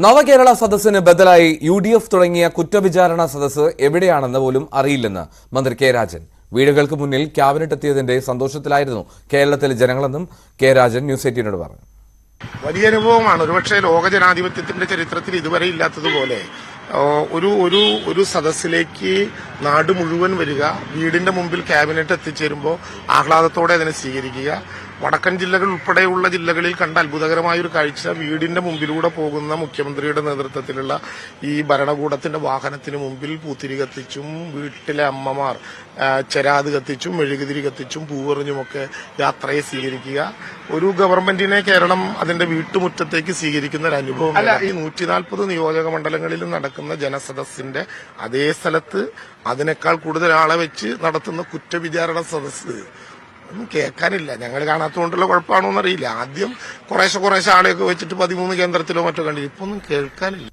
നവകേരള സദസ്സിന് ബദലായി UDF തുടങ്ങിയ കുറ്റവിചാരണ സദസ്സ് എവിടെയാണെന്ന് പോലും അറിയില്ലെന്ന് മന്ത്രി കെ രാജൻ. വീടുകൾക്ക് മുന്നിൽ ക്യാബിനറ്റ് എത്തിയതിന്റെ സന്തോഷത്തിലായിരുന്നു കേരളത്തിലെ ജനങ്ങളെന്നും കെ രാജൻ ന്യൂസ് 18 പറഞ്ഞു. വലിയ അനുഭവമാണ്. ഒരുപക്ഷെ ലോക ജനാധിപത്യത്തിന്റെ ചരിത്രത്തിൽ ഇതുവരെ ഇല്ലാത്തതുപോലെ ഒരു സദസ്സിലേക്ക് നാട് മുഴുവൻ വരിക, വീടിന്റെ മുമ്പിൽ ക്യാബിനറ്റ് എത്തിച്ചേരുമ്പോൾ ആഹ്ലാദത്തോടെ അതിനെ സ്വീകരിക്കുക. വടക്കൻ ജില്ലകൾ ഉൾപ്പെടെയുള്ള ജില്ലകളിൽ കണ്ട അത്ഭുതകരമായ ഒരു കാഴ്ച, വീടിന്റെ മുമ്പിലൂടെ പോകുന്ന മുഖ്യമന്ത്രിയുടെ നേതൃത്വത്തിലുള്ള ഈ ഭരണകൂടത്തിന്റെ വാഹനത്തിന് മുമ്പിൽ പൂത്തിരി കത്തിച്ചും വീട്ടിലെ അമ്മമാർ ചെരാത് കത്തിച്ചും മെഴുകുതിരി കത്തിച്ചും പൂവെറിഞ്ഞുമൊക്കെ യാത്രയെ സ്വീകരിക്കുക. ഒരു ഗവൺമെന്റിനെ കേരളം അതിന്റെ വീട്ടുമുറ്റത്തേക്ക് സ്വീകരിക്കുന്ന ഒരു അനുഭവം അല്ല. ഈ 140 നിയോജക മണ്ഡലങ്ങളിലും നടക്കുന്ന ജനസദസ്സിന്റെ അതേ സ്ഥലത്ത് അതിനേക്കാൾ കൂടുതൽ ആളെ വെച്ച് നടത്തുന്ന കുറ്റവിചാരണ സദസ്സ് ഒന്നും കേൾക്കാനില്ല. ഞങ്ങൾ കാണാത്തതുകൊണ്ടുള്ള കുഴപ്പമാണോ എന്നറിയില്ല. ആദ്യം കുറേശ്ശെ ആളെയൊക്കെ വെച്ചിട്ട് 13 കേന്ദ്രത്തിലോ മറ്റോ കണ്ടില്ല. ഇപ്പൊ ഒന്നും കേൾക്കാനില്ല.